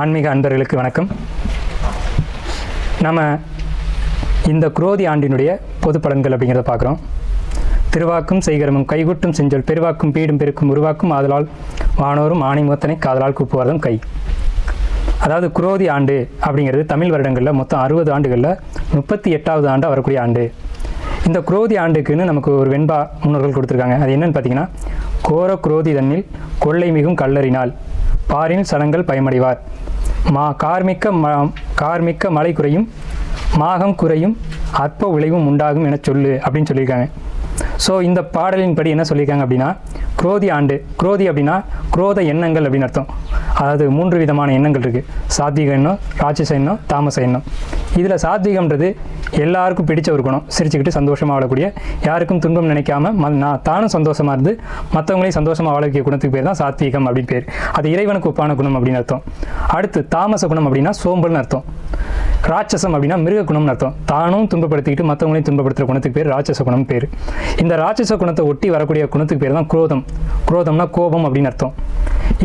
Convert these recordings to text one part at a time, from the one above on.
ஆன்மீக அன்பர்களுக்கு வணக்கம். நம்ம இந்த குரோதி ஆண்டினுடைய பொது பலன்கள் அப்படிங்கிறத பார்க்குறோம். திருவாக்கும் செய்கரமும் கைகூட்டும் செஞ்சொல் பெருவாக்கும் பீடும் பெருக்கும் உருவாக்கும் ஆதலால் வானோரும் ஆணிமுகத்தனை காதலால் கூப்புவதும் கை. அதாவது குரோதி ஆண்டு அப்படிங்கிறது தமிழ் வருடங்களில் மொத்தம் 60 ஆண்டுகளில் 38வது ஆண்டாக வரக்கூடிய ஆண்டு. இந்த குரோதி ஆண்டுக்குன்னு நமக்கு ஒரு வெண்பா முன்னோர்கள் கொடுத்துருக்காங்க. அது என்னன்னு பார்த்தீங்கன்னா, கோர குரோதி தன்னில் கொள்ளை மிகும் கல்லறினால் பாரின் சனங்கள் பயமடைவார், கார்மிக்க மழை குறையும், மாகம் குறையும், அற்ப விளைவும் உண்டாகும் என சொல்லு அப்படின்னு சொல்லியிருக்காங்க. ஸோ இந்த பாடலின் படி என்ன சொல்லியிருக்காங்க அப்படின்னா, குரோதி ஆண்டு, குரோதி அப்படின்னா குரோத எண்ணங்கள் அப்படின்னு அர்த்தம். அதாவது 3 விதமான எண்ணங்கள் இருக்குது. சாத்விக எண்ணம், ராட்சச எண்ணம், தாமச எண்ணம். இதில் சாத்விகம்ன்றது எல்லாருக்கும் பிடிச்ச ஒரு குணம். சிரிச்சுக்கிட்டு சந்தோஷமாக வாழக்கூடிய, யாருக்கும் துன்பம் நினைக்காம நான் தானும் சந்தோஷமாக இருந்து மற்றவங்களையும் சந்தோஷமாக வாழ வைக்கிற குணத்துக்கு பேர் தான் சாத்வீகம் அப்படின்னு பேர். அது இறைவனுக்கு ஒப்பான குணம் அப்படின்னு அர்த்தம். அடுத்து தாமச குணம் அப்படின்னா சோம்பல்னு அர்த்தம். ராட்சசம் அப்படின்னா மிருக குணம்னு அர்த்தம். தானும் துன்பப்படுத்திக்கிட்டு மற்றவங்களையும் துன்பப்படுத்துகிற குணத்துக்கு பேர் ராட்சச குணம் பேர். இந்த ராட்சச குணத்தை ஒட்டி வரக்கூடிய குணத்துக்கு பேர் தான் குரோதம். குரோதம்னா கோபம் அப்படின்னு அர்த்தம்.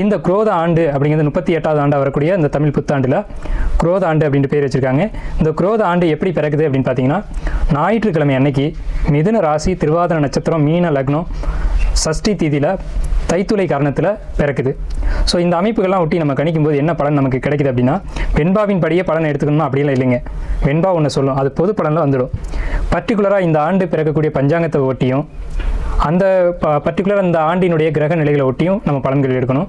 இந்த குரோத ஆண்டு அப்படிங்கிறது 38வது ஆண்டாக வரக்கூடிய இந்த தமிழ் புத்தாண்டில் குரோத ஆண்டு அப்படின்ட்டு பேர் வச்சுருக்காங்க. இந்த குரோத ஆண்டு எப்படி பிறக்குது அப்படின்னு பார்த்தீங்கன்னா, ஞாயிற்றுக்கிழமை அன்னைக்கு மிதுன ராசி, திருவாதிரை நட்சத்திரம், மீன லக்னம், சஷ்டி தீதியில் தைத்துளை காரணத்தில் பிறக்குது. ஸோ இந்த அமைப்புகள்லாம் ஒட்டி நம்ம கணிக்கும்போது என்ன பலன் நமக்கு கிடைக்குது அப்படின்னா, வெண்பாவின் படியே பலன் எடுத்துக்கணுமா அப்படிலாம் இல்லைங்க. வெண்பா ஒன்று சொல்லும், அது பொது பலனில் வந்துடும். பர்டிகுலராக இந்த ஆண்டு பிறக்கக்கூடிய பஞ்சாங்கத்தை ஒட்டியும் அந்த பர்டிகுலர் அந்த ஆண்டினுடைய கிரக நிலைகளை ஒட்டியும் நம்ம பலன்கள் எடுக்கணும்.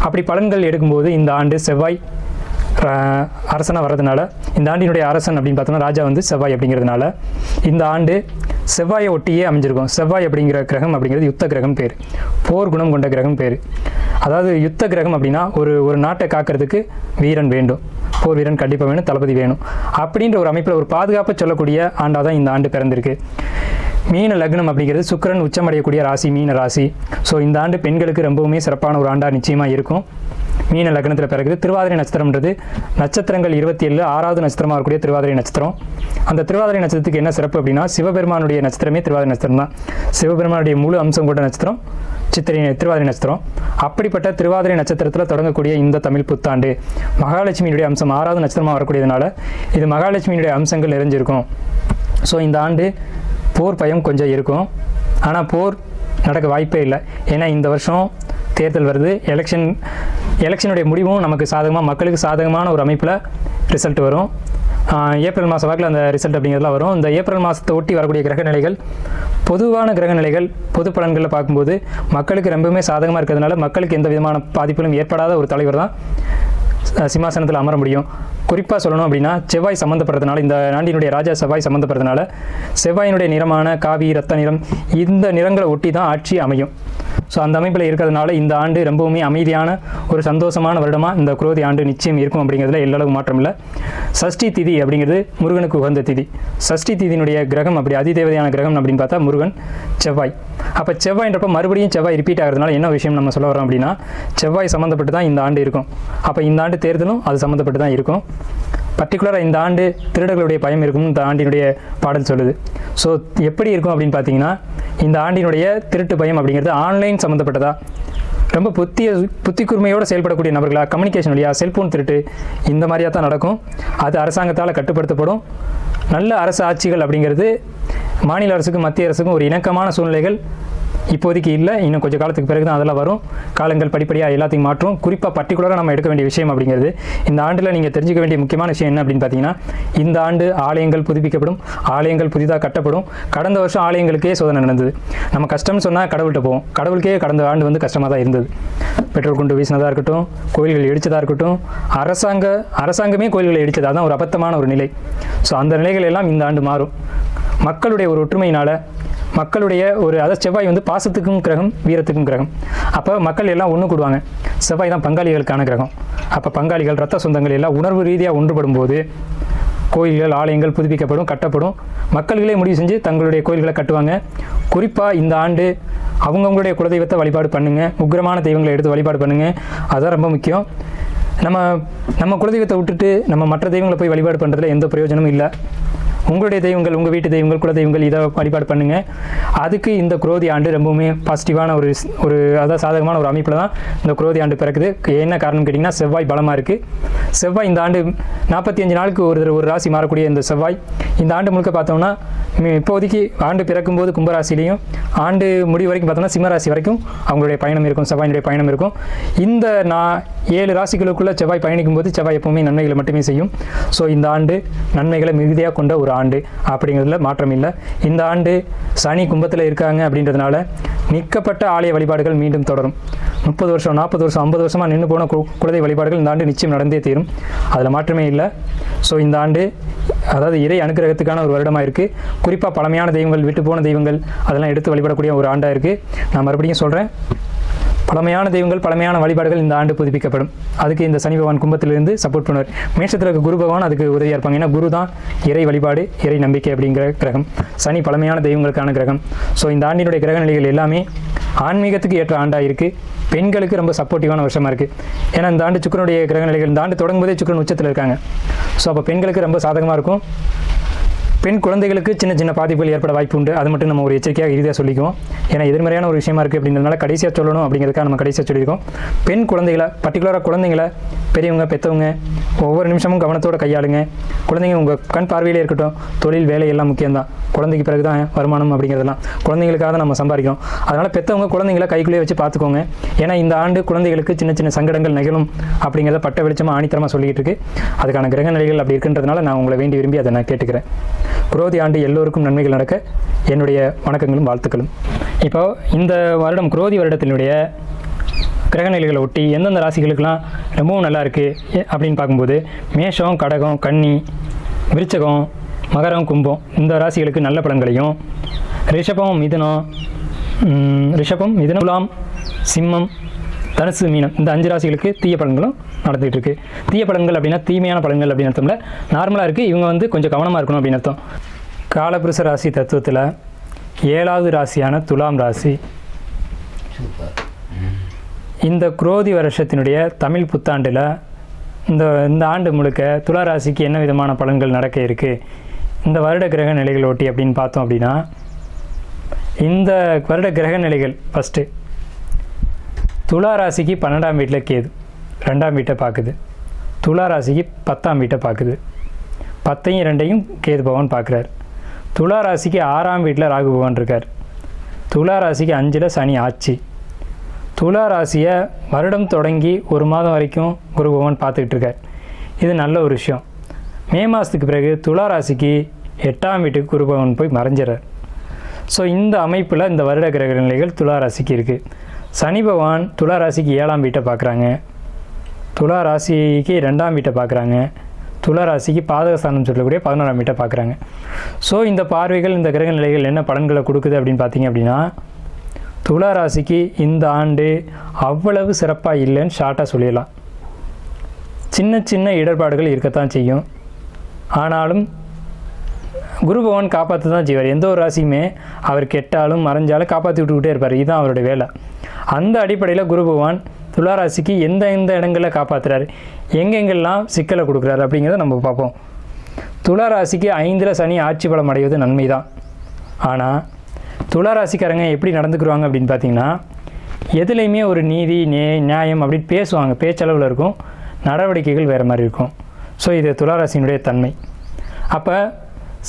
அப்படி பலன்கள் எடுக்கும்போது இந்த ஆண்டு செவ்வாய் அரசனாக வர்றதுனால, இந்த ஆண்டினுடைய அரசன் அப்படின்னு பார்த்தோம்னா ராஜா வந்து செவ்வாய் அப்படிங்கிறதுனால இந்த ஆண்டு செவ்வாயை ஒட்டியே அமைஞ்சிருக்கும். செவ்வாய் அப்படிங்கிற கிரகம் அப்படிங்கிறது யுத்த கிரகம் பேர், போர் குணம் கொண்ட கிரகம் பேர். அதாவது யுத்த கிரகம் அப்படின்னா ஒரு நாட்டை காக்கிறதுக்கு வீரன் வேண்டும், போர் வீரன் கண்டிப்பாக வேணும், தளபதி வேணும். அப்படின்ற ஒரு அமைப்பில் ஒரு பாதுகாப்பை சொல்லக்கூடிய ஆண்டாக தான் இந்த ஆண்டு பிறந்திருக்கு. மீன லக்னம் அப்படிங்கிறது சுக்கிரன் உச்சமடையக்கூடிய ராசி மீன ராசி. ஸோ இந்த ஆண்டு பெண்களுக்கு ரொம்பவுமே சிறப்பான ஒரு ஆண்டாக நிச்சயமாக இருக்கும். மீன லக்னத்தில் பிறகுது. திருவாதிரை நட்சத்திரம்ன்றது நட்சத்திரங்கள் 27 6வது நட்சத்திரமாக இருக்கக்கூடிய திருவாதிரை நட்சத்திரம். அந்த திருவாதிரை நட்சத்திரத்துக்கு என்ன சிறப்பு அப்படின்னா, சிவபெருமானுடைய நட்சத்திரமே திருவாதிரை நட்சத்திரம் தான். சிவபெருமானுடைய முழு அம்சம் கொண்ட நட்சத்திரம் திருவாதிரை நட்சத்திரம். அப்படிப்பட்ட திருவாதிரை நட்சத்திரத்தில் தொடங்கக்கூடிய இந்த தமிழ் புத்தாண்டு மகாலட்சுமியினுடைய அம்சம் 6வது நட்சத்திரமாக வரக்கூடியதுனால இது மகாலட்சுமியினுடைய அம்சங்கள் நிறைஞ்சிருக்கும். ஸோ இந்த ஆண்டு போர் பயம் கொஞ்சம் இருக்கும், ஆனால் போர் நடக்க வாய்ப்பே இல்லை. ஏன்னா இந்த வருஷம் தேர்தல் வருது, எலெக்ஷனுடைய முடிவும் நமக்கு சாதகமாக, மக்களுக்கு சாதகமான ஒரு அமைப்பில் ரிசல்ட் வரும். ஏப்ரல் மாத வாக்கில் அந்த ரிசல்ட் அப்படிங்கிறதுலாம் வரும். இந்த ஏப்ரல் மாதத்தை ஒட்டி வரக்கூடிய கிரக நிலைகள், பொதுவான கிரக நிலைகள் பொது பலன்களில் பார்க்கும்போது மக்களுக்கு ரொம்பவுமே சாதகமாக இருக்கிறதுனால மக்களுக்கு எந்த விதமான பாதிப்பிலும் ஏற்படாத ஒரு தலைவர் தான் சிம்மாசனத்தில் அமர முடியும். குறிப்பாக சொல்லணும் அப்படின்னா, செவ்வாய் சம்மந்தப்படுறதுனால, இந்த ஆண்டினுடைய ராஜா செவ்வாய் சம்மந்தப்படுறதுனால செவ்வாயினுடைய நிறமான காவி, ரத்த நிறம், இந்த நிறங்களை ஒட்டி தான் ஆட்சி அமையும். ஸோ அந்த அமைப்பில் இருக்கிறதுனால இந்த ஆண்டு ரொம்பவுமே அமைதியான ஒரு சந்தோஷமான வருடமாக இந்த குரோதி ஆண்டு நிச்சயம் இருக்கும் அப்படிங்கிறதுல எல்லளவு மாற்றம் இல்லை. சஷ்டி திதி அப்படிங்கிறது முருகனுக்கு உகந்த திதி. சஷ்டி திதியினுடைய கிரகம் அப்படி அதிதேவதையான கிரகம் அப்படின்னு பார்த்தா முருகன், செவ்வாய். அப்போ செவ்வாய்ன்றப்ப மறுபடியும் செவ்வாய் ரிப்பீட் ஆகிறதுனால என்ன விஷயம் நம்ம சொல்ல வரோம் அப்படின்னா, செவ்வாய் சம்மந்தப்பட்டு தான் இந்த ஆண்டு இருக்கும். அப்போ இந்த ஆண்டு தேர்தலும் அது சம்மந்தப்பட்டு தான் இருக்கும். பர்டிகுலராக இந்த ஆண்டு திருடர்களுடைய பயம் இருக்கும்னு இந்த ஆண்டினுடைய பாடல் சொல்லுது. ஸோ எப்படி இருக்கும் அப்படின்னு பார்த்தீங்கன்னா, இந்த ஆண்டினுடைய திருட்டு பயம் அப்படிங்கிறது ஆன்லைன் சம்மந்தப்பட்டதா, ரொம்ப புத்தி கூர்மையோடு செயல்படக்கூடிய நபர்களாக, கம்யூனிகேஷன் வழியாக, செல்ஃபோன் திருட்டு இந்த மாதிரியாக தான் நடக்கும். அது அரசாங்கத்தால் கட்டுப்படுத்தப்படும். நல்ல அரசு ஆட்சிகள் அப்படிங்கிறது மாநில அரசுக்கும் மத்திய அரசுக்கும் ஒரு இணக்கமான சூழ்நிலைகள் இப்போதைக்கு இல்லை. இன்னும் கொஞ்சம் காலத்துக்கு பிறகு தான் அதெல்லாம் வரும். காலங்கள் படிப்படியாக எல்லாத்தையும் மாற்றும். குறிப்பாக பர்டிகுலராக நம்ம எடுக்க வேண்டிய விஷயம் அப்படிங்கிறது, இந்த ஆண்டில் நீங்கள் தெரிஞ்சுக்க வேண்டிய முக்கியமான விஷயம் என்ன அப்படின்னு பார்த்தீங்கன்னா, இந்த ஆண்டு ஆலயங்கள் புதுப்பிக்கப்படும், ஆலயங்கள் புதிதாக கட்டப்படும். கடந்த வருஷம் ஆலயங்களுக்கே சோதனை நடந்தது. நம்ம கஷ்டம்னு சொன்னால் கடவுள்கிட்ட போவோம். கடவுளுக்கே கடந்த ஆண்டு வந்து கஷ்டமாக தான் இருந்தது. பெட்ரோல் குண்டு வீசினதாக இருக்கட்டும், கோயில்கள் இடித்ததாக இருக்கட்டும், அரசாங்கமே கோயில்களை இடித்ததாக தான் ஒரு அபத்தமான ஒரு நிலை. ஸோ அந்த நிலைகள் எல்லாம் இந்த ஆண்டு மாறும். மக்களுடைய ஒரு ஒற்றுமையினால், மக்களுடைய ஒரு, அதாவது செவ்வாய் வந்து பாசத்துக்கும் கிரகம், வீரத்துக்கும் கிரகம். அப்போ மக்கள் எல்லாம் ஒன்று கூடுவாங்க. செவ்வாய் தான் பங்காளிகளுக்கான கிரகம். அப்போ பங்காளிகள், ரத்த சொந்தங்கள் எல்லாம் உணர்வு ரீதியாக ஒன்றுபடும் போது கோயில்கள், ஆலயங்கள் புதுப்பிக்கப்படும், கட்டப்படும். மக்கள்களே முடிவு செஞ்சு தங்களுடைய கோயில்களை கட்டுவாங்க. குறிப்பாக இந்த ஆண்டு அவங்கவுங்களுடைய குலதெய்வத்தை வழிபாடு பண்ணுங்கள். உக்கிரமான தெய்வங்களை எடுத்து வழிபாடு பண்ணுங்கள். அதுதான் ரொம்ப முக்கியம். நம்ம குலதெய்வத்தை விட்டுட்டு நம்ம மற்ற தெய்வங்களை போய் வழிபாடு பண்ணுறதுல எந்த பிரயோஜனமும் இல்லை. உங்களுடைய தெய்வங்கள், உங்கள் வீட்டு தெய்வங்கள், குல தெய்வங்கள் இதை வழிபாடு பண்ணுங்கள். அதுக்கு இந்த குரோதி ஆண்டு ரொம்பவுமே பாசிட்டிவான ஒரு அதாவது சாதகமான ஒரு அமைப்பில் தான் இந்த குரோதி ஆண்டு பிறக்குது. என்ன காரணம் கேட்டிங்கன்னா, செவ்வாய் பலமாக இருக்குது. செவ்வாய் இந்த ஆண்டு 45 நாளுக்கு ஒரு ராசி மாறக்கூடிய இந்த செவ்வாய் இந்த ஆண்டு முழுக்க பார்த்தோம்னா, இப்போதைக்கு ஆண்டு பிறக்கும்போது கும்பராசிலையும் ஆண்டு முடிவு வரைக்கும் பார்த்தோம்னா சிம்மராசி வரைக்கும் அவங்களுடைய பயணம் இருக்கும், செவ்வாயினுடைய பயணம் இருக்கும். இந்த 7 ராசிகளுக்குள்ள செவ்வாய் பயணிக்கும் போது செவ்வாய் எப்பவுமே நன்மைகளை மட்டுமே செய்யும். ஸோ இந்த ஆண்டு நன்மைகளை மிகுதியாக கொண்ட ஒரு ஆண்டு அப்படிங்கிறதுல மாற்றம் இல்லை. இந்த ஆண்டு சனி கும்பத்தில் இருக்காங்க அப்படின்றதுனால நிற்கப்பட்ட ஆலய வழிபாடுகள் மீண்டும் தொடரும். 30 வருஷம், 40 வருஷம், 50 வருஷமாக நின்று போன குலதெய்வ வழிபாடுகள் இந்த ஆண்டு நிச்சயம் நடந்தே தீரும். அதில் மாற்றமே இல்லை. ஸோ இந்த ஆண்டு அதாவது இறை அனுக்கிரகத்துக்கான ஒரு வருடமாக இருக்குது. குறிப்பாக பழமையான தெய்வங்கள், விட்டு போன தெய்வங்கள் அதெல்லாம் எடுத்து வழிபடக்கூடிய ஒரு ஆண்டாக இருக்குது. நான் மறுபடியும் சொல்கிறேன், பழமையான தெய்வங்கள், பழமையான வழிபாடுகள் இந்த ஆண்டு புதுப்பிக்கப்படும். அதுக்கு இந்த சனி பகவான் கும்பத்திலிருந்து சப்போர்ட் பண்ணுவார். மேஷத்தில் இருக்க குரு பகவான் அதுக்கு உதவியாக இருப்பாங்க. ஏன்னா குரு தான் இறை வழிபாடு, இறை நம்பிக்கை அப்படிங்கிற கிரகம். சனி பழமையான தெய்வங்களுக்கான கிரகம். ஸோ இந்த ஆண்டினுடைய கிரக நிலைகள் எல்லாமே ஆன்மீகத்துக்கு ஏற்ற ஆண்டாக இருக்குது. பெண்களுக்கு ரொம்ப சப்போர்ட்டிவான வருஷமாக இருக்குது. ஏன்னா இந்த ஆண்டு சுக்கிரனுடைய கிரக நிலைகள் இந்த ஆண்டு தொடங்கும் போதே சுக்கிரன் உச்சத்தில் இருக்காங்க. ஸோ அப்போ பெண்களுக்கு ரொம்ப சாதகமாக இருக்கும். பெண் குழந்தைகளுக்கு சின்ன சின்ன பாதிப்புகள் ஏற்பட வாய்ப்பு உண்டு. அது மட்டும் நம்ம ஒரு எச்சரிக்கையாக இறுதியாக சொல்லிக்குவோம். ஏன்னா எதிர்மறையான ஒரு விஷயமா இருக்குது அப்படின்றதுனால கடைசியாக சொல்லணும் அப்படிங்கிறதுக்காக நம்ம கடைசியாக சொல்லியிருக்கோம். பெண் குழந்தைகளை, பர்டிகுலராக குழந்தைங்களை பெரியவங்க பெற்றவங்க ஒவ்வொரு நிமிஷமும் கவனத்தோடு கையாளுங்க. குழந்தைங்க உங்கள் கண் பார்வையிலே இருக்கட்டும். தொழில், வேலை எல்லாம் முக்கியம்தான். குழந்தைக்கு பிறகு தான் வருமானம் அப்படிங்கிறதெல்லாம். குழந்தைங்களுக்காக தான் நம்ம சம்பாதிக்கிறோம். அதனால் பெற்றவங்க குழந்தைங்களை கைக்குள்ளேயே வச்சு பார்த்துக்கோங்க. ஏன்னா இந்த ஆண்டு குழந்தைகளுக்கு சின்ன சின்ன சங்கடங்கள் நிகழும் அப்படிங்கிறத பட்ட வெளிச்சமாக ஆணித்தரமாக சொல்லிக்கிட்டு இருக்கு. அதுக்கான கிரக நிலைகள் அப்படி இருக்குன்றதுனால நான் உங்களை வேண்டி விரும்பி அதை நான் கேட்டுக்கிறேன். குரோதி ஆண்டு எல்லோருக்கும் நன்மைகள் நடக்க என்னுடைய வணக்கங்களும் வாழ்த்துக்களும். இப்போ இந்த வருடம் குரோதி வருடத்தினுடைய கிரகநிலைகளை ஒட்டி எந்தெந்த ராசிகளுக்கெல்லாம் ரொம்பவும் நல்லா இருக்குது அப்படின்னு பார்க்கும்போது, மேஷம், கடகம், கன்னி, விருச்சகம், மகரம், கும்பம் இந்த ராசிகளுக்கு நல்ல பலன்களையும், ரிஷபம், மிதுனம், துலாம், சிம்மம், தனுசு, மீனம் இந்த 5 ராசிகளுக்கு தீய பலன்களும் நடந்துகிட்டு இருக்குது. தீய பலன்கள் அப்படின்னா தீமையான பலன்கள் அப்படின்னு அர்த்தம்ல, நார்மலாக இருக்குது. இவங்க கொஞ்சம் கவனமாக இருக்கணும் அப்படின்னு அர்த்தம். காலபுருஷ ராசி தத்துவத்தில் 7வது ராசியான துலாம் ராசி இந்த குரோதி வருஷத்தினுடைய தமிழ் புத்தாண்டில் இந்த ஆண்டு முழுக்க துலா ராசிக்கு என்ன விதமான பலன்கள் நடக்க இருக்குது இந்த வருட கிரக நிலைகள் ஒட்டி அப்படின்னு பார்த்தோம் அப்படின்னா, இந்த வருட கிரக நிலைகள் ஃபஸ்ட்டு துலா ராசிக்கு 12ஆம் வீட்டில் கேது 2ஆம் வீட்டை பார்க்குது. துலா ராசிக்கு 10ஆம் வீட்டை பார்க்குது. 10ஐயும் 2ஐயும் கேது பகவான் பார்க்குறார். துலா ராசிக்கு 6ஆம் வீட்டில் ராகு பகவான் இருக்கார். துலா ராசிக்கு 5ல் சனி ஆட்சி. துலா ராசியை வருடம் தொடங்கி 1 மாதம் வரைக்கும் குரு பகவான் பார்த்துக்கிட்டு இருக்கார். இது நல்ல ஒரு விஷயம். மே மாதத்துக்கு பிறகு துலா ராசிக்கு 8ஆம் வீட்டுக்கு குரு பகவான் போய் மறைஞ்சிறார். ஸோ இந்த அமைப்பில் இந்த வருட கிரக நிலைகள் துலா ராசிக்கு இருக்குது. சனி பகவான் துலா ராசிக்கு 7ஆம் வீட்டை பார்க்குறாங்க. துலா ராசிக்கு 2ஆம் வீட்டை பார்க்குறாங்க. துலா ராசிக்கு பாதகஸ்தானம் சொல்லக்கூடிய 11ஆம் வீட்டை பார்க்குறாங்க. ஸோ இந்த பார்வைகள், இந்த கிரக நிலைகள் என்ன பலன்களை கொடுக்குது அப்படின்னு பார்த்தீங்க அப்படின்னா, துலா ராசிக்கு இந்த ஆண்டு அவ்வளவு சிறப்பாக இல்லைன்னு ஷார்ட்டாக சொல்லிடலாம். சின்ன சின்ன இடர்பாடுகள் இருக்கத்தான் செய்யும். ஆனாலும் குரு பகவான் காப்பாற்ற தான் செய்வார். எந்த ஒரு ராசியுமே அவர் கெட்டாலும் மறைஞ்சாலும் காப்பாற்றி விட்டுக்கிட்டே இருப்பார். இதுதான் அவருடைய வேலை. அந்த அடிப்படையில் குரு பகவான் துலா ராசிக்கு எந்த இடங்களில் காப்பாற்றுறாரு, எங்கெங்கெல்லாம் சிக்கலை கொடுக்குறாரு அப்படிங்கிறத நம்ம பார்ப்போம். துலா ராசிக்கு 5ல் சனி ஆட்சி பலம் அடைவது நன்மை தான். ஆனால் துலா ராசிக்காரங்க எப்படி நடந்துக்குருவாங்க அப்படின்னு பார்த்தீங்கன்னா, எதுலேயுமே ஒரு நீதி, நியாயம் அப்படின்னு பேசுவாங்க, பேச்சளவில் இருக்கும். நடவடிக்கைகள் வேறு மாதிரி இருக்கும். ஸோ இது துலா ராசியினுடைய தன்மை. அப்போ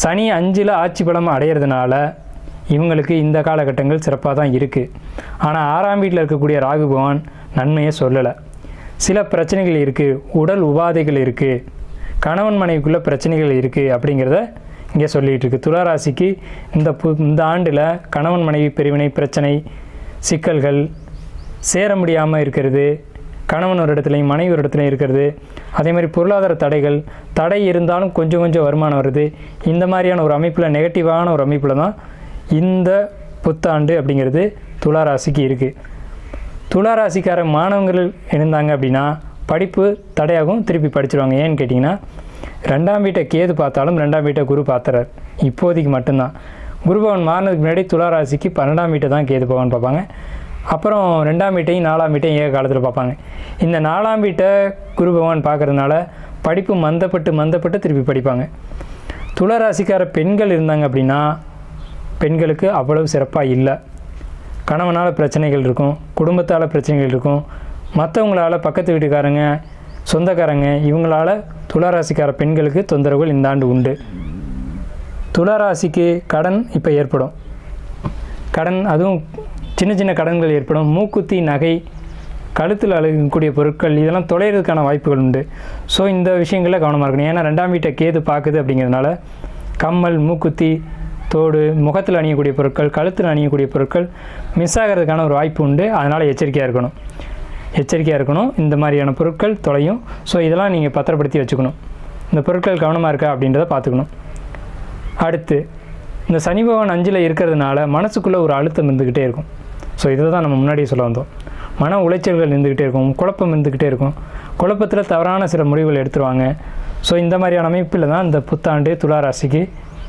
சனி 5ல் ஆட்சி பலம் அடையிறதுனால இவங்களுக்கு இந்த காலகட்டங்கள் சிறப்பாக தான் இருக்குது. ஆனால் 6ஆம் வீட்டில் இருக்கக்கூடிய ராகு பகவான் நன்மையை சொல்லலை. சில பிரச்சனைகள் இருக்குது, உடல் உபாதைகள் இருக்குது, கணவன் மனைவிக்குள்ளே பிரச்சனைகள் இருக்குது அப்படிங்கிறத இங்கே சொல்லிகிட்டு இருக்குது. துலா ராசிக்கு இந்த ஆண்டில் கணவன் மனைவி பிரிவினை பிரச்சனை, சிக்கல்கள், சேர முடியாமல் இருக்கிறது, கணவன் ஒரு இடத்துலையும் மனைவி ஒரு இடத்துலையும் இருக்கிறது, அதே மாதிரி பொருளாதார தடை இருந்தாலும் கொஞ்சம் கொஞ்சம் வருமானம் வருது. இந்த மாதிரியான ஒரு அமைப்பில், நெகட்டிவான ஒரு அமைப்பில் தான் இந்த புத்தாண்டு அப்படிங்கிறது துலா ராசிக்கு இருக்குது. துலா ராசிக்கார மாணவர்கள் இருந்தாங்க அப்படின்னா படிப்பு தடையாகவும் திருப்பி படிச்சிருவாங்க. ஏன்னு கேட்டிங்கன்னா, 2ஆம் வீட்டை கேது பார்த்தாலும் 2ஆம் வீட்டை குரு பார்த்துறார். இப்போதைக்கு மட்டும்தான். குரு பகவான் மாறினதுக்கு முன்னாடி துலா ராசிக்கு 12ஆம் வீட்டை தான் கேது பகவான் பார்ப்பாங்க. அப்புறம் 2ஆம் வீட்டையும் 4ஆம் வீட்டையும் ஏக காலத்தில் பார்ப்பாங்க. இந்த 4ஆம் வீட்டை குரு பகவான் பார்க்குறதுனால படிப்பு மந்தப்பட்டு திருப்பி படிப்பாங்க. துளாராசிக்கார பெண்கள் இருந்தாங்க அப்படின்னா பெண்களுக்கு அவ்வளவு சிறப்பாக இல்லை. கணவனால் பிரச்சனைகள் இருக்கும், குடும்பத்தால் பிரச்சனைகள் இருக்கும், மற்றவங்களால் பக்கத்து வீட்டுக்காரங்க சொந்தக்காரங்க இவங்களால் துளாராசிக்கார பெண்களுக்கு தொந்தரவுகள் இந்த ஆண்டு உண்டு. துளாராசிக்கு கடன் இப்போ ஏற்படும். கடன் அதுவும் சின்ன சின்ன கடன்கள் ஏற்படும். மூக்குத்தி, நகை, கழுத்தில் அழகக்கூடிய பொருட்கள் இதெல்லாம் தொலைகிறதுக்கான வாய்ப்புகள் உண்டு. ஸோ இந்த விஷயங்களில் கவனமாக இருக்கணும். ஏன்னா 2ஆம் வீட்டை கேது பார்க்குது அப்படிங்கிறதுனால கம்மல், மூக்குத்தி, தோடு, முகத்தில் அணியக்கூடிய பொருட்கள், கழுத்தில் அணியக்கூடிய பொருட்கள் மிஸ் ஆகிறதுக்கான ஒரு வாய்ப்பு உண்டு. அதனால் எச்சரிக்கையாக இருக்கணும். இந்த மாதிரியான பொருட்கள் தொலையும். ஸோ இதெல்லாம் நீங்கள் பத்திரப்படுத்தி வச்சுக்கணும். இந்த பொருட்கள் கவனமாக இருக்கா அப்படின்றத பார்த்துக்கணும். அடுத்து இந்த சனி பகவான் 5ல் இருக்கிறதுனால மனசுக்குள்ளே ஒரு அழுத்தம் இருந்துக்கிட்டே இருக்கும். ஸோ இதை தான் நம்ம முன்னாடியே சொல்ல வந்தோம். மன உளைச்சல்கள் இருந்துக்கிட்டே இருக்கும், குழப்பம் இருந்துக்கிட்டே இருக்கும். குழப்பத்தில் தவறான சில முடிவுகள் எடுத்துருவாங்க. ஸோ இந்த மாதிரியான அமைப்பில் தான் இந்த புத்தாண்டு துளாராசிக்கு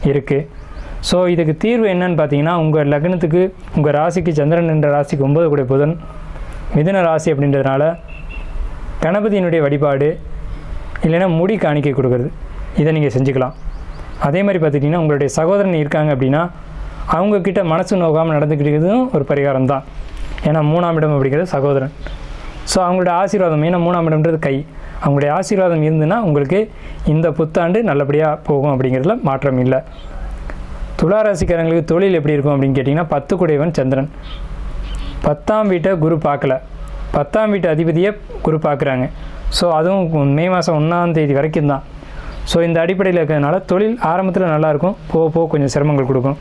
இருக்குது. ஸோ இதுக்கு தீர்வு என்னன்னு பார்த்தீங்கன்னா, உங்கள் லக்னத்துக்கு உங்கள் ராசிக்கு சந்திரன் என்ற ராசிக்கு 9 கூடிய புதன் மிதுன ராசி அப்படின்றதுனால கணபதியினுடைய வழிபாடு இல்லைன்னா முடி காணிக்கை கொடுக்குறது இதை நீங்கள் செஞ்சுக்கலாம். அதே மாதிரி பார்த்துட்டிங்கன்னா உங்களுடைய சகோதரன் இருக்காங்க அப்படின்னா அவங்கக்கிட்ட மனசு நோக்காமல் நடந்துக்கிட்டதும் ஒரு பரிகாரம் தான். ஏன்னா 3ஆம் இடம் அப்படிங்கிறது சகோதரன். ஸோ அவங்களுடைய ஆசீர்வாதம், ஏன்னா 3ஆம் இடம்ன்றது கை, அவங்களுடைய ஆசீர்வாதம் இருந்துன்னா உங்களுக்கு இந்த புத்தாண்டு நல்லபடியாக போகும் அப்படிங்கிறதுல மாற்றம் இல்லை. துளாராசிக்காரங்களுக்கு தொழில் எப்படி இருக்கும் அப்படின்னு கேட்டிங்கன்னா 10 கூடையவன் சந்திரன். 10ஆம் வீட்டை குரு பார்க்கல, 10ஆம் வீட்டு அதிபதியை குரு பார்க்குறாங்க. ஸோ அதுவும் மே மாதம் 1ஆம் தேதி வரைக்கும் தான். ஸோ இந்த அடிப்படையில் இருக்கிறதுனால தொழில் ஆரம்பத்தில் நல்லாயிருக்கும், போக கொஞ்சம் சிரமங்கள் கொடுக்கும்.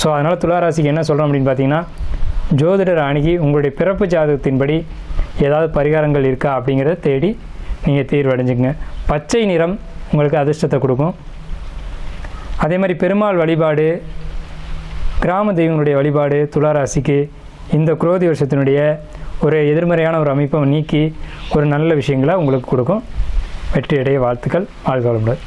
ஸோ அதனால் துளாராசிக்கு என்ன சொல்கிறோம் அப்படின்னு பார்த்தீங்கன்னா, ஜோதிடர் அணுகி உங்களுடைய பிறப்பு ஜாதகத்தின்படி ஏதாவது பரிகாரங்கள் இருக்கா அப்படிங்கிறத தேடி நீங்கள் தீர்வு அடைஞ்சுங்க. பச்சை நிறம் உங்களுக்கு அதிர்ஷ்டத்தை கொடுக்கும். அதே மாதிரி பெருமாள் வழிபாடு, கிராம தெய்வங்களுடைய வழிபாடு துளாராசிக்கு இந்த குரோதி வருஷத்தினுடைய ஒரு எதிர்மறையான ஒரு அமைப்பை நீக்கி ஒரு நல்ல விஷயங்களை உங்களுக்கு கொடுக்கும். வெற்றியடைய வாழ்த்துக்கள். வாழ்க வளமுடன்.